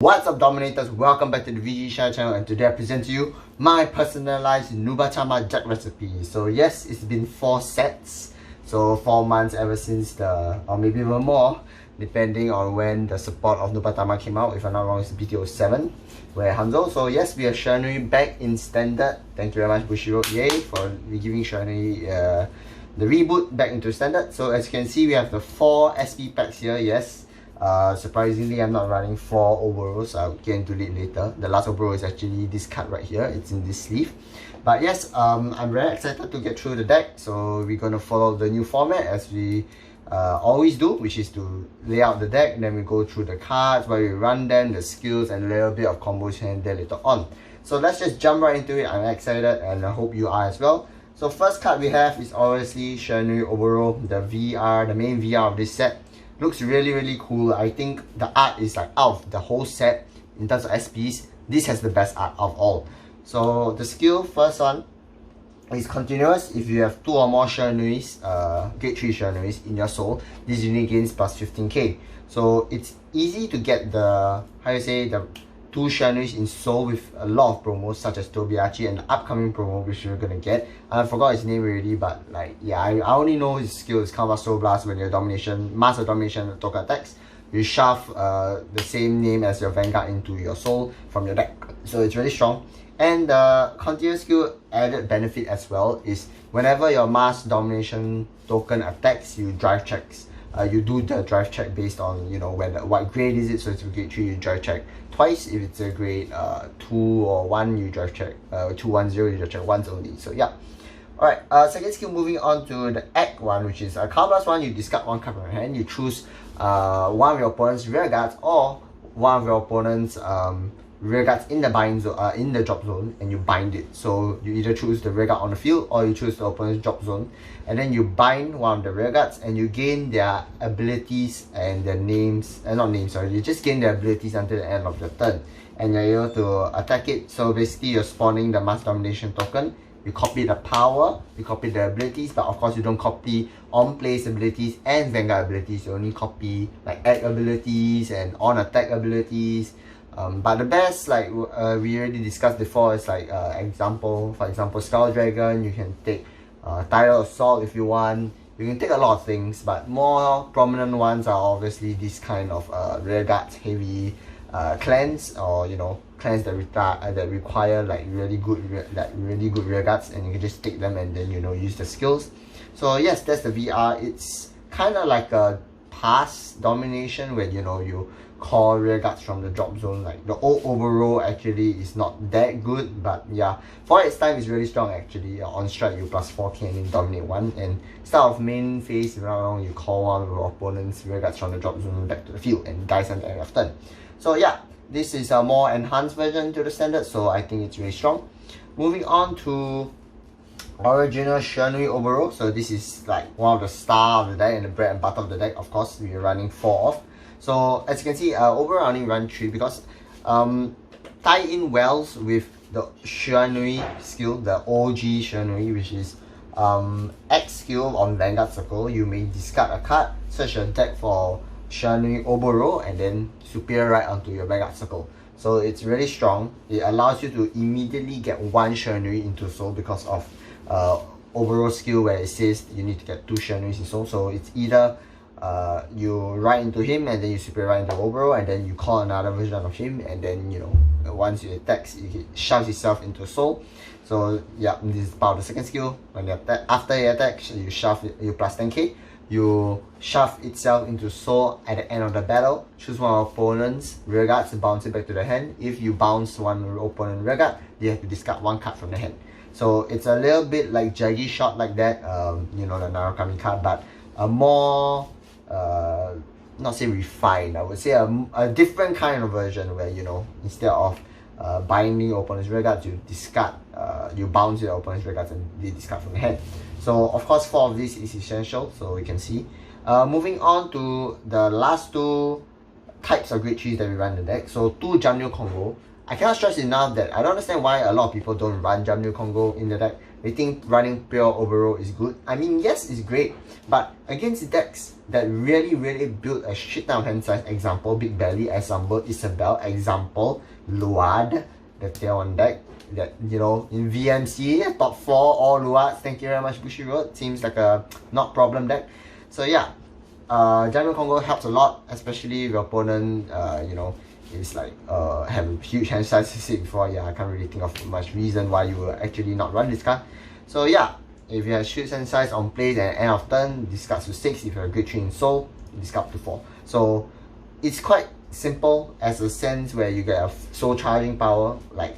What's up, Dominators? Welcome back to the VG Share channel, and today I present to you my personalized Nubatama deck recipe. So yes, it's been 4 sets, so 4 months ever since or maybe even more, depending on when the support of Nubatama came out. If I'm not wrong, it's BT11 where Hanzo. So yes, we have Shiranui back in standard. Thank you very much, Bushiro, yay, for giving Shiranui the reboot back into standard. So as you can see, we have the 4 SP packs here, yes. Surprisingly, I'm not running 4 overalls. I'll get into it later. The last overall is actually this card right here. It's in this sleeve. But yes, I'm very excited to get through the deck. So we're going to follow the new format as we always do, which is to lay out the deck, and then we go through the cards, where we run them, the skills, and a little bit of combos here and there later on. So let's just jump right into it. I'm excited, and I hope you are as well. So first card we have is obviously Shiranui overall, the main VR of this set. Looks really cool. I think the art is like out of the whole set in terms of SPs. This has the best art of all. So the skill, first one, is continuous. If you have 2 or more Shiranuis, grade 3 Shiranuis in your soul, this unit gains plus 15k. So it's easy to get the, the 2 Shiranuis in soul with a lot of promos such as Tobiachi and the upcoming promo which we're gonna get. I forgot his name already, but like, yeah, I only know his skill is Counter Soul Blast. When your master domination token attacks, you shove the same name as your Vanguard into your soul from your deck. So it's really strong. And the continuous skill added benefit as well is whenever your mass domination token attacks, you drive checks. You do the drive check based on, you know, what grade is it. So it's a grade 3, you drive check twice. If it's a grade 2 or 1, you drive check 2, 1, 0, you drive check once only. So yeah. Alright, second skill, moving on to the Act one, which is a card plus 1. You discard 1 card from your hand. You choose one of your opponent's rear guards or one of your opponent's rear guards in the drop zone, and you bind it. So you either choose the rear guard on the field or you choose the opponent's drop zone, and then you bind one of the rear guards and you gain their abilities and their names, you just gain their abilities until the end of the turn, and you're able to attack it. So basically you're spawning the mass domination token. You copy the power, you copy the abilities, but of course you don't copy on place abilities and Vanguard abilities. You only copy like act abilities and on attack abilities. But the best, like we already discussed before, is like for example Skull Dragon. You can take Tidal Assault if you want. You can take a lot of things, but more prominent ones are obviously this kind of rear guards heavy clans, or you know, clans that require like really good rear guards, and you can just take them and then, you know, use the skills. So yes, that's the VR. It's kind of like a pass domination where, you know, you call rear guards from the drop zone. Like the old overall actually is not that good, but yeah, for its time is really strong actually. On strike you plus 4k and then dominate 1, and start of main phase, if I'm not wrong, you call one of your opponent's rear guards from the drop zone back to the field and dies at the end of turn. So yeah, this is a more enhanced version to the standard, so I think it's really strong. Moving on to original Shiranui overall. So this is like one of the star of the deck and the bread and butter of the deck. Of course, we're running 4 of. So as you can see, overall I only run 3 because tie in wells with the Shiranui skill, the OG Shiranui, which is X skill on Vanguard Circle. You may discard a card, search your deck for Shiranui overall, and then superior right onto your Vanguard Circle. So it's really strong. It allows you to immediately get 1 Shiranui into soul because of overall skill, where it says you need to get 2 Shiranuis in soul. So it's either you write into him and then you superior right into overall, and then you call another version of him, and then, you know, once you attacks, it shoves itself into soul. So yeah, this is part of the second skill. When you attack, after it attacks, you shove it, you plus 10k. You shove itself into soul at the end of the battle. Choose one of opponent's rear guards and bounce it back to the hand. If you bounce one opponent rear guard, you have to discard 1 card from the hand. So it's a little bit like Jaggy Shot like that, you know, the Narukami card, but a more not say refined, I would say a different kind of version, where, you know, instead of binding your opponent's rear guards, you discard, you bounce your opponent's rear guards and they discard from the hand. So of course 4 of this is essential, so we can see. Moving on to the last 2 types of grade 3s that we run in the deck. So 2 Jamnu Congo. I cannot stress enough that I don't understand why a lot of people don't run Jamnu Congo in the deck. we think running pure Oboro is good. I mean, yes, it's great, but against decks that really build a shit ton of hand size, example, Big Belly, example, Isabel, example, Luad, the tail on deck, that, you know, in VMC, top 4, all Luads, thank you very much, Bushy Road, seems like a not problem deck. So yeah, General Congo helps a lot, especially if your opponent, you know, is like have a huge hand size. I said before, yeah, I can't really think of much reason why you will actually not run this card. So yeah, if you have huge hand size on plays and end of turn, discard to 6. If you have a grade 3 in soul, discard to 4. So it's quite simple as a sense where you get a soul charging power like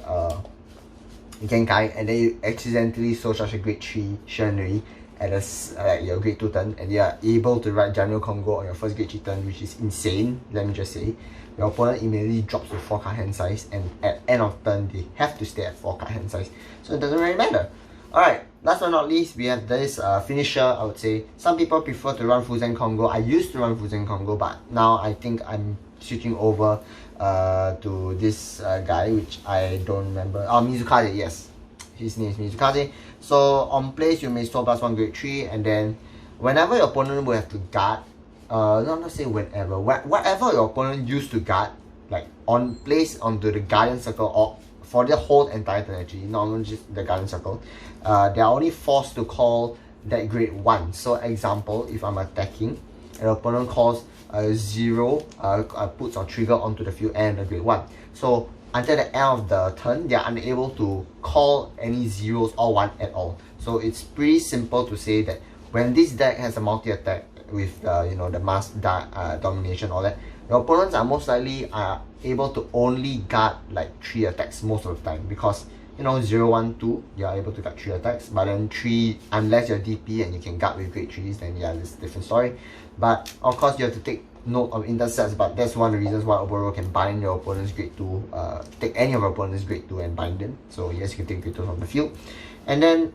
Genkai, and then you accidentally soul charge a grade 3 Shiranui at a your grade 2 turn, and you are able to write General Congo on your first grade 3 turn, which is insane, let me just say. Your opponent immediately drops to 4 card hand size, and at end of turn they have to stay at 4 card hand size, so it doesn't really matter. Alright, last but not least, we have this finisher. I would say some people prefer to run Fuzen Congo. I used to run Fuzen Congo, but now I think I'm switching over to this guy, which I don't remember. Mizukaze, yes, his name is Mizukaze. So on plays, you may soul plus 1 grade 3, and then whenever your opponent will have to guard, not say whenever, whatever your opponent used to guard, like on plays onto the guardian circle, or for the whole entire turn actually, not only just the guardian circle, they are only forced to call that grade 1. So example, if I'm attacking, an opponent calls 0, puts or trigger onto the field and a grade 1. So until the end of the turn, they are unable to call any zeros or 1 at all. So it's pretty simple to say that when this deck has a multi-attack with you know, the mass domination, all that, your opponents are most likely able to only guard like 3 attacks most of the time, because you know 0, 1, 2 you are able to guard 3 attacks, but then 3, unless you're DP and you can guard with grade 3s, then yeah, it's a different story. But of course you have to take note of intercepts, but that's one of the reasons why Oboro can bind your opponent's grade 2, take any of your opponent's grade 2 and bind them. So yes, you can take grade 2 from the field. And then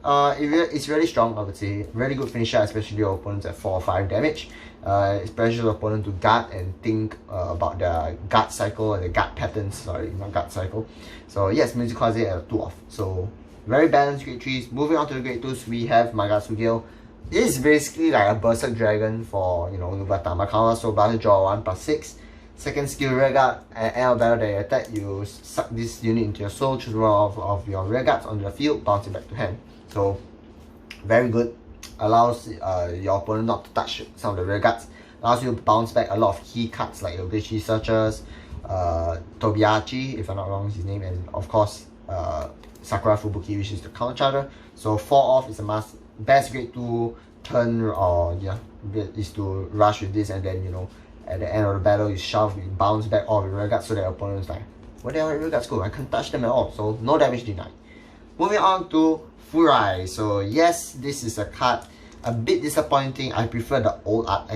it's really strong, I would say. Really good finisher, especially your opponents at 4 or 5 damage. Especially your opponent to guard and think about the guard cycle and the guard patterns. Sorry, not guard cycle. So yes, Mizukaze at 2 off. So very balanced grade 3s. Moving on to the grade 2s, we have Magasugil. It is basically like a Berserk Dragon for, you know, Nubatama counter. So Blast draw 1 plus 6. Second skill, rear guard. At end of battle that you attack, you suck this unit into your soul, choose one of your rear guards onto the field, bounce it back to hand. So very good. Allows your opponent not to touch some of the rear guards. Allows you to bounce back a lot of key cards like your Glitchy Searchers, Tobiachi, if I'm not wrong is his name, and of course Sakura Fubuki, which is the counter charger. So 4 off is a must. Best grade 2 turn, or yeah, is to rush with this, and then you know, at the end of the battle you shove, you bounce back all the rear guards, so that your opponent is like, where the hell are rear guards go? I can't touch them at all, so no damage denied. Moving on to Furai. So yes, this is a card a bit disappointing. I prefer the old art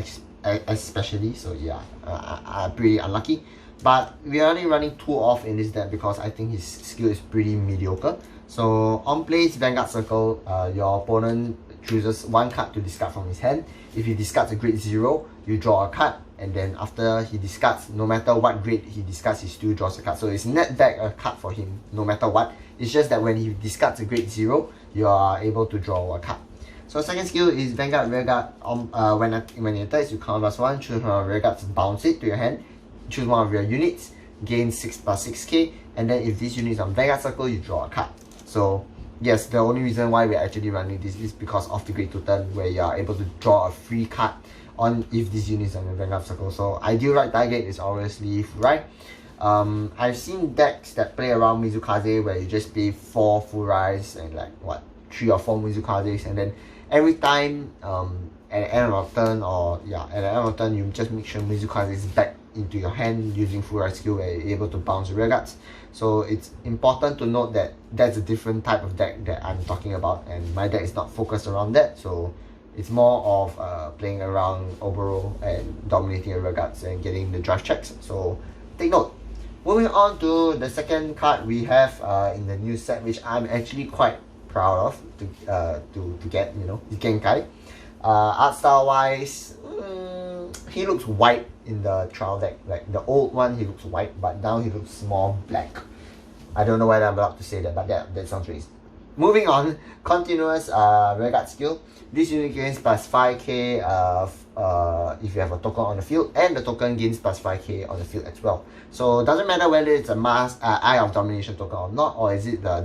especially, so yeah, I'm pretty unlucky. But we are only running 2 off in this deck because I think his skill is pretty mediocre. So on plays Vanguard Circle, your opponent chooses 1 card to discard from his hand. If he discards a grade 0, you draw a card, and then after he discards, no matter what grade he discards, he still draws a card. So it's net back a card for him no matter what. It's just that when he discards a grade 0, you are able to draw a card. So second skill is Vanguard Rearguard. When it attacks, you count +1, choose one of your rearguards, bounce it to your hand, choose one of your units, gain 6 plus 6k, and then if this unit is on Vanguard Circle, you draw a card. So yes, the only reason why we're actually running this is because of the grade 2 turn, where you are able to draw a free card on if this unit is on the Vanguard Circle. So ideal right target is obviously Furai. I've seen decks that play around Mizukaze where you just play 4 Furais and like what, 3 or 4 Mizukazes, and then every time at the end of the turn, or yeah, at the end of the turn, you just make sure Mizukaze is back into your hand using Furai skill where you're able to bounce rear guards. So it's important to note that that's a different type of deck that I'm talking about, and my deck is not focused around that. So it's more of playing around Oboro and dominating rear guards and getting the drive checks. So take note. Moving on to the second card we have in the new set, which I'm actually quite proud of to get, you know, Genkai. Art style wise, he looks white in the trial deck. Like the old one, he looks white, but now he looks more black. I don't know whether I'm allowed to say that, but that sounds racist. moving on, continuous rearguard skill. This unit gains plus 5k if you have a token on the field, and the token gains plus 5k on the field as well. So it doesn't matter whether it's a Eye of Domination token or not, or is it the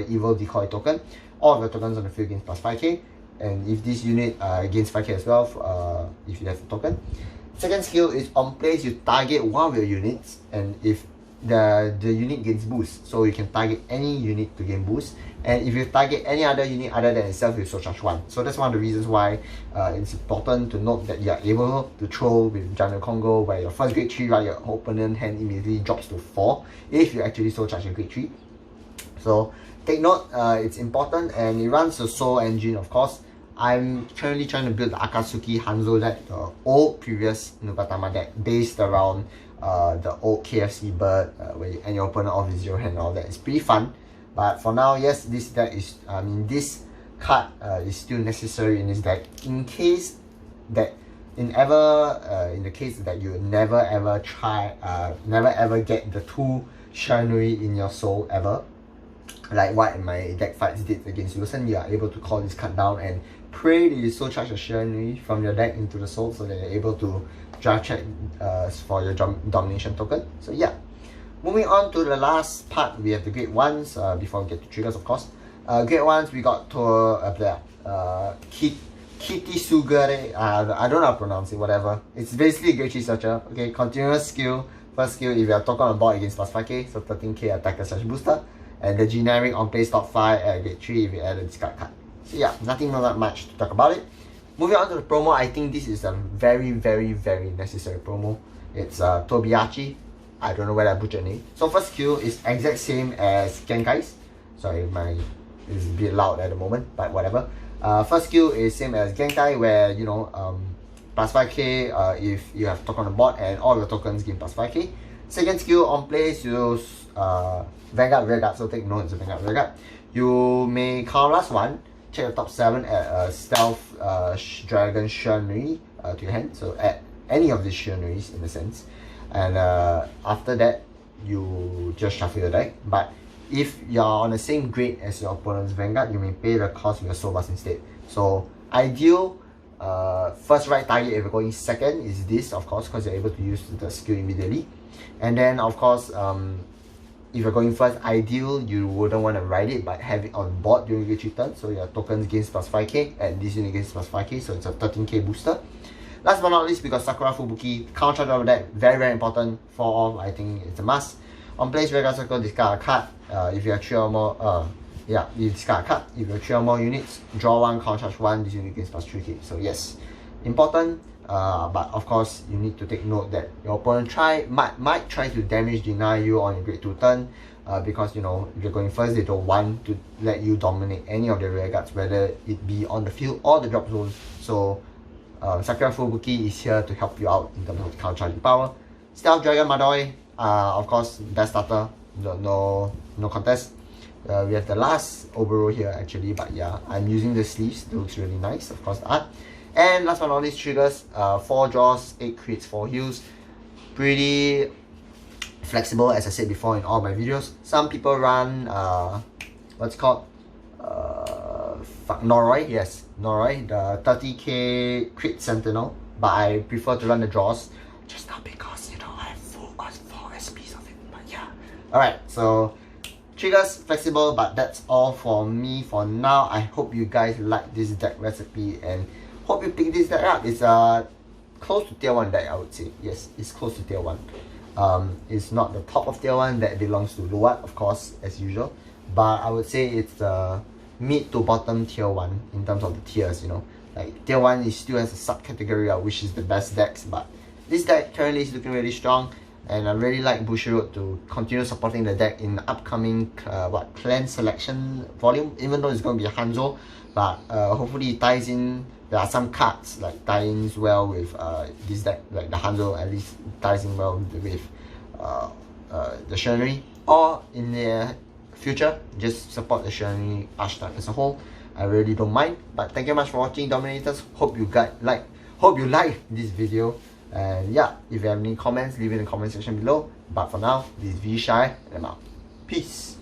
evil decoy token. All of the tokens on the field gains plus 5k, and if this unit gains 5k as well, if you have a token. Second skill is on place you target one of your units, and if the unit gains boost, so you can target any unit to gain boost, and if you target any other unit other than itself, you soul charge 1. So that's one of the reasons why it's important to note that you are able to throw with Jungle Congo, where your first grade 3 right, your opponent hand immediately drops to 4 if you actually soul charge your grade 3. So take note, it's important, and it runs the Soul Engine, of course. I'm currently trying to build the Akatsuki Hanzo deck, the old previous Nubatama deck, based around the old KFC bird, and your opponent off with 0 hand and all that. It's pretty fun, but for now, yes, this deck is, this card is still necessary in this deck in case that in the case that you never ever get the 2 Shiranui in your soul ever, like what my deck fights did against Lucen. You are able to call this card down and pray that you soul charge your Shiranui from your deck into the soul, so that you're able to draft check for your domination token. So yeah, moving on to the last part, we have the grade 1s before we get to triggers, of course. Grade 1s, we got to Kitty Sugare, I don't know how to pronounce it, whatever. It's basically grade 3 searcher. Okay, continuous skill. First skill, if you are token on board, against plus 5k, so 13k attacker slash booster. And the generic on play top 5 at grade 3 if you add a discard card. So yeah, nothing that much to talk about it. Moving on to the promo, I think this is a very necessary promo. It's Tobiachi. I don't know whether I butchered name. So first skill is exact same as Genkai's. Sorry, it's a bit loud at the moment, but whatever. First skill is same as Genkai, where plus 5k if you have token on the board, and all your tokens gain plus 5k. Second skill, on place you use Vanguard Rearguard, so take note, it's a Vanguard Rearguard. You may counterblast 1, check the top 7 at a Stealth Dragon Shiranui to your hand, so add any of these Shiranuis in a sense. And after that, you just shuffle your deck. But if you're on the same grade as your opponent's Vanguard, you may pay the cost with your Soul Blast instead. So ideal first right target if you're going second is this, of course, because you're able to use the skill immediately. And then of course, if you're going first, ideal, you wouldn't want to ride it, but have it on board during your turn, so your tokens gains plus 5k, and this unit gains plus 5k, so it's a 13k booster. Last but not least, we got Sakura Fubuki, counter charge of that, very important for all, I think it's a must. On place Rearguard Circle, discard a card. If you have 3 or more, you discard a card. If you have 3 or more units, draw 1, counter charge 1, this unit gains plus 3k. So yes, important. But of course, you need to take note that your opponent might try to damage deny you on your grade 2 turn, because if you're going first, they don't want to let you dominate any of the rear guards, whether it be on the field or the drop zones. So Sakura Fubuki is here to help you out in terms of counter charging power. Stealth Dragon Madoi, of course, best starter, no contest. We have the last Oboro here actually, but yeah, I'm using the sleeves, it looks really nice, of course, the art. And last but not least, triggers, 4 draws, 8 crits, 4 heals. Pretty flexible, as I said before in all my videos. Some people run, what's it called? Noroi, yes, Noroi, the 30k crit sentinel. But I prefer to run the draws, just not because, I have 4 SPs of it, but yeah. Alright, so triggers, flexible, but that's all for me for now. I hope you guys like this deck recipe and hope you pick this deck up. It's close to tier 1 deck, I would say. Yes, it's close to tier 1. It's not the top of tier 1, that belongs to Luat, of course, as usual. But I would say it's the mid to bottom tier 1 in terms of the tiers, Like tier 1 is still has a subcategory of which is the best decks, but this deck currently is looking really strong. And I really like Bushiroad to continue supporting the deck in the upcoming clan selection volume, even though it's going to be a Hanzo, but hopefully it ties in. There are some cards like tie-ins well with this deck, like the Hanzo at least ties in well with the Shiranui, or in the future just support the Shiranui archetype as a whole. I really don't mind. But thank you very much for watching, Dominators. Hope you like this video. And yeah, if you have any comments, leave it in the comment section below. But for now, this is V-Shai, and I'm out. Peace.